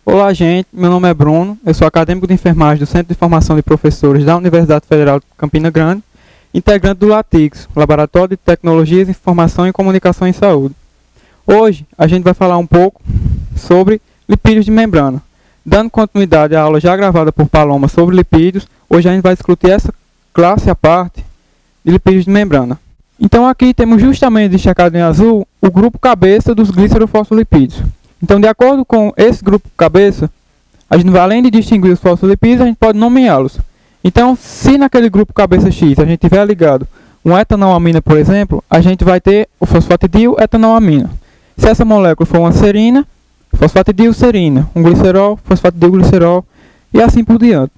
Olá, gente. Meu nome é Bruno. Eu sou acadêmico de enfermagem do Centro de Formação de Professores da Universidade Federal de Campina Grande, integrante do LATICS, Laboratório de Tecnologias, Informação e Comunicação em Saúde. Hoje, a gente vai falar um pouco sobre lipídios de membrana. Dando continuidade à aula já gravada por Paloma sobre lipídios, hoje a gente vai discutir essa classe à parte de lipídios de membrana. Então aqui temos justamente destacado em azul o grupo cabeça dos glicerofosfolipídios. Então, de acordo com esse grupo cabeça, a gente vai, além de distinguir os fosfolipídios, a gente pode nomeá-los. Então, se naquele grupo cabeça X a gente tiver ligado um etanolamina, por exemplo, a gente vai ter o fosfatidil etanolamina. Se essa molécula for uma serina, fosfatidil serina, um glicerol, fosfatidil glicerol e assim por diante.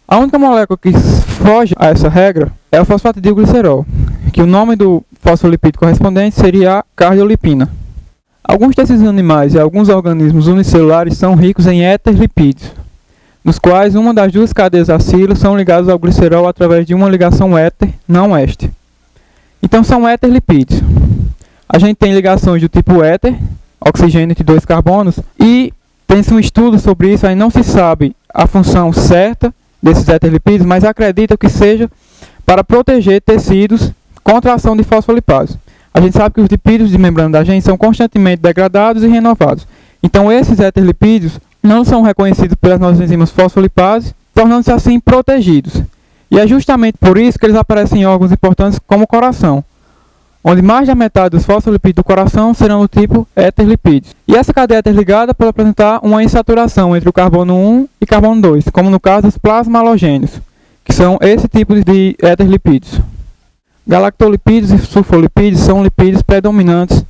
A única molécula que foge a essa regra é o fosfatidil glicerol, que o nome do fosfolipídio correspondente seria a cardiolipina. Alguns desses animais e alguns organismos unicelulares são ricos em éter-lipídios, nos quais uma das duas cadeias acilas são ligadas ao glicerol através de uma ligação éter não éster. Então são éter-lipídios. A gente tem ligações do tipo éter, oxigênio entre dois carbonos, e tem-se um estudo sobre isso, aí não se sabe a função certa desses éter-lipídios, mas acredita que seja para proteger tecidos contra a ação de fosfolipase. A gente sabe que os lipídios de membrana da gente são constantemente degradados e renovados. Então esses éter-lipídios não são reconhecidos pelas nossas enzimas fosfolipases, tornando-se assim protegidos. E é justamente por isso que eles aparecem em órgãos importantes como o coração, onde mais da metade dos fosfolipídios do coração serão do tipo éter-lipídios. E essa cadeia éter-ligada pode apresentar uma insaturação entre o carbono 1 e carbono 2, como no caso dos plasmalogênios, que são esse tipo de éter-lipídios. Galactolipídios e sulfolipídios são lipídios predominantes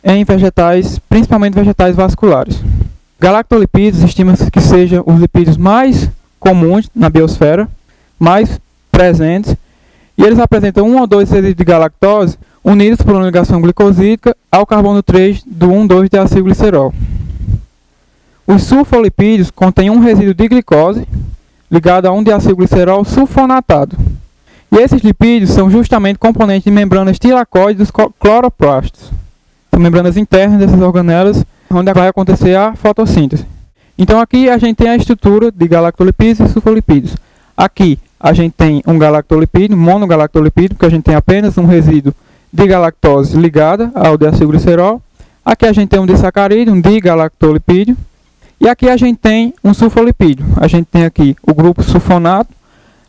em vegetais, principalmente vegetais vasculares. Galactolipídios estima-se que sejam os lipídios mais comuns na biosfera, mais presentes, e eles apresentam um ou dois resíduos de galactose unidos por uma ligação glicosídica ao carbono 3 do 1,2-diacilglicerol. Os sulfolipídios contêm um resíduo de glicose ligado a um diacilglicerol sulfonatado. E esses lipídios são justamente componentes de membranas tilacoides dos cloroplastos. São membranas internas dessas organelas, onde vai acontecer a fotossíntese. Então aqui a gente tem a estrutura de galactolipídios e sulfolipídios. Aqui a gente tem um galactolipídio, monogalactolipídio, porque a gente tem apenas um resíduo de galactose ligada ao diacilglicerol. Aqui a gente tem um disacarídeo, um digalactolipídio. E aqui a gente tem um sulfolipídio. A gente tem aqui o grupo sulfonato,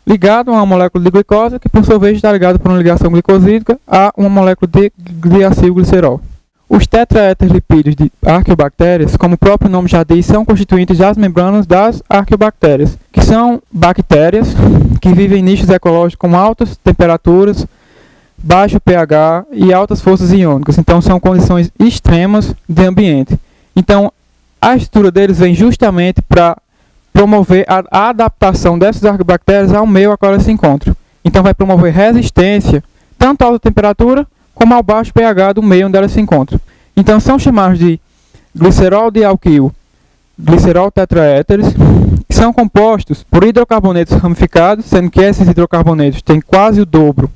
ligado a uma molécula de glicose, que por sua vez está ligado por uma ligação glicosídica a uma molécula de diacilglicerol. Os tetraéterlipídios de arqueobactérias, como o próprio nome já diz, são constituintes das membranas das arqueobactérias, que são bactérias que vivem em nichos ecológicos com altas temperaturas, baixo pH e altas forças iônicas. Então são condições extremas de ambiente. Então a estrutura deles vem justamente para promover a adaptação dessas arqueobactérias ao meio a qual elas se encontram. Então vai promover resistência tanto à alta temperatura como ao baixo pH do meio onde elas se encontram. Então são chamados de glicerol dialquil, glicerol tetraéteres, que são compostos por hidrocarbonetos ramificados, sendo que esses hidrocarbonetos têm quase o dobro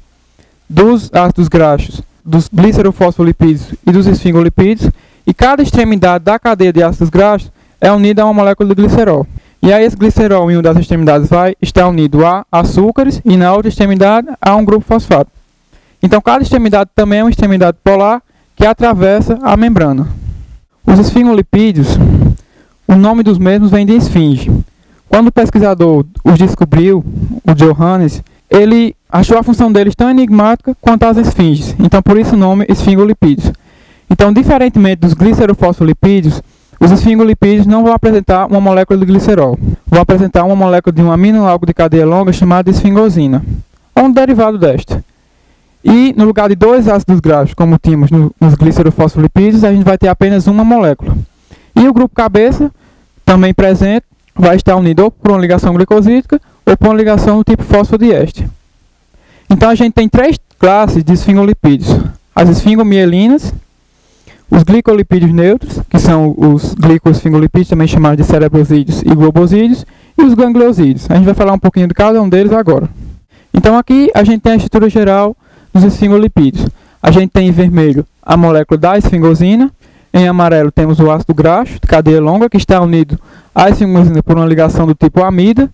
dos ácidos graxos, dos glicerofosfolipídios e dos esfingolipídios, e cada extremidade da cadeia de ácidos graxos é unida a uma molécula de glicerol. E aí esse glicerol em uma das extremidades vai estar unido a açúcares e na outra extremidade a um grupo fosfato. Então cada extremidade também é uma extremidade polar que atravessa a membrana. Os esfingolipídios, o nome dos mesmos vem de esfinge. Quando o pesquisador os descobriu, o Johannes, ele achou a função deles tão enigmática quanto as esfinges. Então por isso o nome esfingolipídios. Então diferentemente dos glicerofosfolipídios, os esfingolipídios não vão apresentar uma molécula de glicerol. Vão apresentar uma molécula de um aminoácido de cadeia longa chamada esfingosina, ou um derivado desta. E no lugar de dois ácidos graxos, como tínhamos nos glicerofosfolipídios, a gente vai ter apenas uma molécula. E o grupo cabeça, também presente, vai estar unido ou por uma ligação glicosídica ou por uma ligação do tipo fosfodiéster. Então a gente tem três classes de esfingolipídios: as esfingomielinas, os glicolipídios neutros, que são os glicoesfingolipídios, também chamados de cerebrosídeos e globosídeos, e os gangliosídeos. A gente vai falar um pouquinho de cada um deles agora. Então aqui a gente tem a estrutura geral dos esfingolipídios. A gente tem em vermelho a molécula da esfingosina, Em amarelo temos o ácido graxo, de cadeia longa, que está unido à esfingolipina por uma ligação do tipo amida.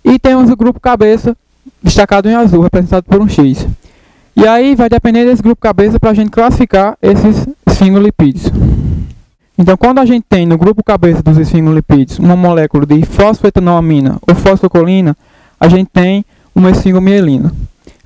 E temos o grupo cabeça, destacado em azul, representado por um X. E aí vai depender desse grupo cabeça para a gente classificar esses esfingolipídios. Então, quando a gente tem no grupo cabeça dos esfingolipídios uma molécula de fosfoetanolamina ou fosfocolina, a gente tem uma esfingomielina.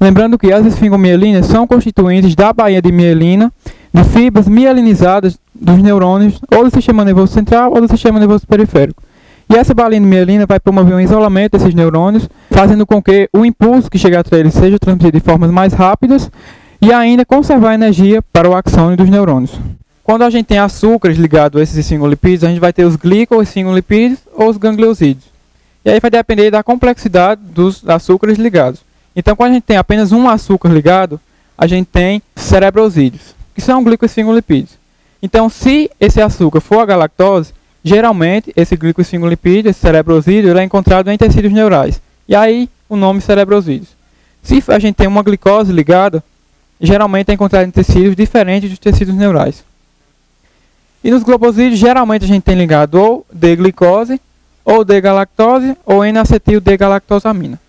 Lembrando que as esfingomielinas são constituintes da baía de mielina, de fibras mielinizadas dos neurônios ou do sistema nervoso central ou do sistema nervoso periférico. E essa baía de mielina vai promover um isolamento desses neurônios, fazendo com que o impulso que chega até eles seja transmitido de formas mais rápidas e ainda conservar energia para o axônio dos neurônios. Quando a gente tem açúcares ligados a esses esfingolipídios, a gente vai ter os glicoesfingolipídios ou os gangliosídeos. E aí vai depender da complexidade dos açúcares ligados. Então, quando a gente tem apenas um açúcar ligado, a gente tem cerebrosídeos, que são glicoesfingolipídios. Então, se esse açúcar for a galactose, geralmente esse glicoesfingolipídio, esse cerebrosídeo, ele é encontrado em tecidos neurais. E aí, o nome cerebrosídeos. Se a gente tem uma glicose ligada, geralmente é encontrado em tecidos diferentes dos tecidos neurais. E nos globosídeos, geralmente a gente tem ligado ou D-glicose, ou D-galactose, ou N-acetil-D-galactosamina.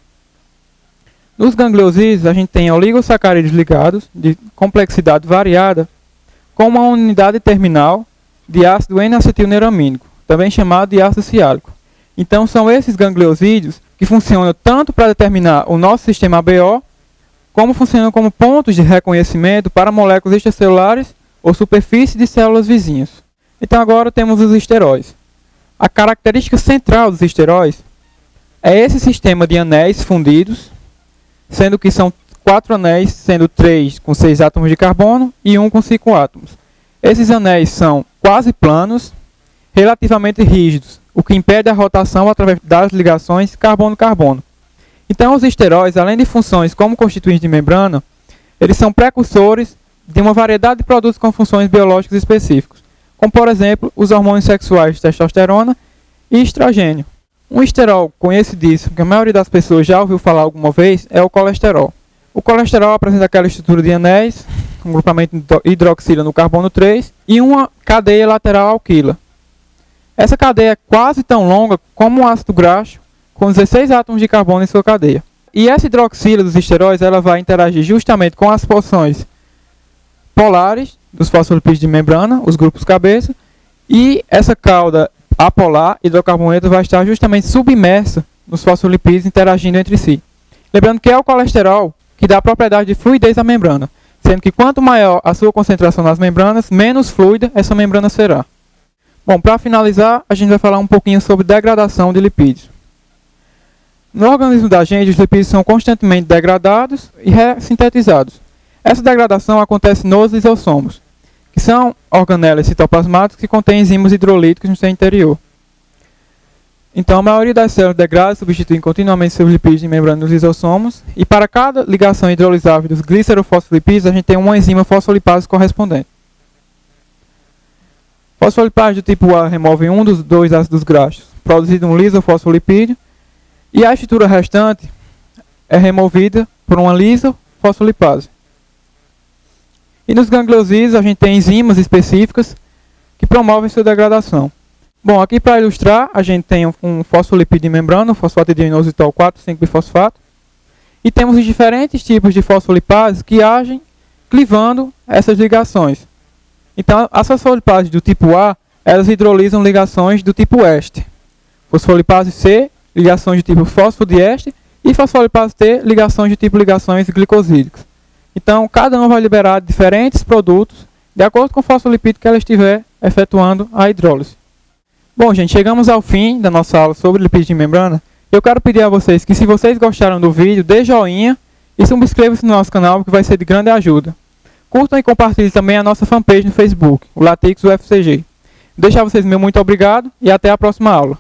Nos gangliosídeos, a gente tem oligosacarídeos ligados, de complexidade variada, com uma unidade terminal de ácido N-acetilneramínico, também chamado de ácido ciálico. Então, são esses gangliosídeos que funcionam tanto para determinar o nosso sistema ABO, como funcionam como pontos de reconhecimento para moléculas extracelulares ou superfície de células vizinhas. Então, agora temos os esteróis. A característica central dos esteróis é esse sistema de anéis fundidos, sendo que são 4 anéis, sendo 3 com 6 átomos de carbono e 1 com 5 átomos. Esses anéis são quase planos, relativamente rígidos, o que impede a rotação através das ligações carbono-carbono. Então, os esteróis, além de funções como constituintes de membrana, eles são precursores de uma variedade de produtos com funções biológicas específicas, como, por exemplo, os hormônios sexuais de testosterona e estrogênio. Um esterol conhecidíssimo, que a maioria das pessoas já ouviu falar alguma vez, é o colesterol. O colesterol apresenta aquela estrutura de anéis, um grupamento de hidroxila no carbono 3 e uma cadeia lateral alquila. Essa cadeia é quase tão longa como um ácido graxo, com 16 átomos de carbono em sua cadeia. E essa hidroxila dos esteróis ela vai interagir justamente com as porções polares dos fosfolipídios de membrana, os grupos cabeça, e essa cauda apolar hidrocarboneto vai estar justamente submersa nos fosfolipídios interagindo entre si. Lembrando que é o colesterol que dá a propriedade de fluidez à membrana, sendo que quanto maior a sua concentração nas membranas, menos fluida essa membrana será. Bom, para finalizar, a gente vai falar um pouquinho sobre degradação de lipídios. No organismo da gente, os lipídios são constantemente degradados e ressintetizados. Essa degradação acontece nos lisossomos, que são organelas citoplasmáticas que contêm enzimas hidrolíticas no seu interior. Então, a maioria das células degradadas substituem continuamente seus lipídios de membrana nos lisossomos, e para cada ligação hidrolisável dos glicerofosfolipídios, a gente tem uma enzima fosfolipase correspondente. Fosfolipases do tipo A removem um dos 2 ácidos graxos, produzindo um lisofosfolipídio, e a estrutura restante é removida por uma lisofosfolipase. E nos gangliosídeos a gente tem enzimas específicas que promovem sua degradação. Bom, aqui para ilustrar, a gente tem um fosfolipídio de membrana, o fosfatidinoinositol 4,5-bifosfato, e temos os diferentes tipos de fosfolipases que agem clivando essas ligações. Então, as fosfolipases do tipo A, elas hidrolisam ligações do tipo éster. Fosfolipase C, ligações de tipo fosfodiéster, e fosfolipase T, ligações de tipo ligações glicosídicas. Então, cada uma vai liberar diferentes produtos de acordo com o fosfolipídio que ela estiver efetuando a hidrólise. Bom, gente, chegamos ao fim da nossa aula sobre lipídios de membrana. Eu quero pedir a vocês que, se vocês gostaram do vídeo, dê joinha e subscrevam-se no nosso canal, que vai ser de grande ajuda. Curtam e compartilhem também a nossa fanpage no Facebook, o Latix UFCG. Deixo a vocês meu muito obrigado e até a próxima aula.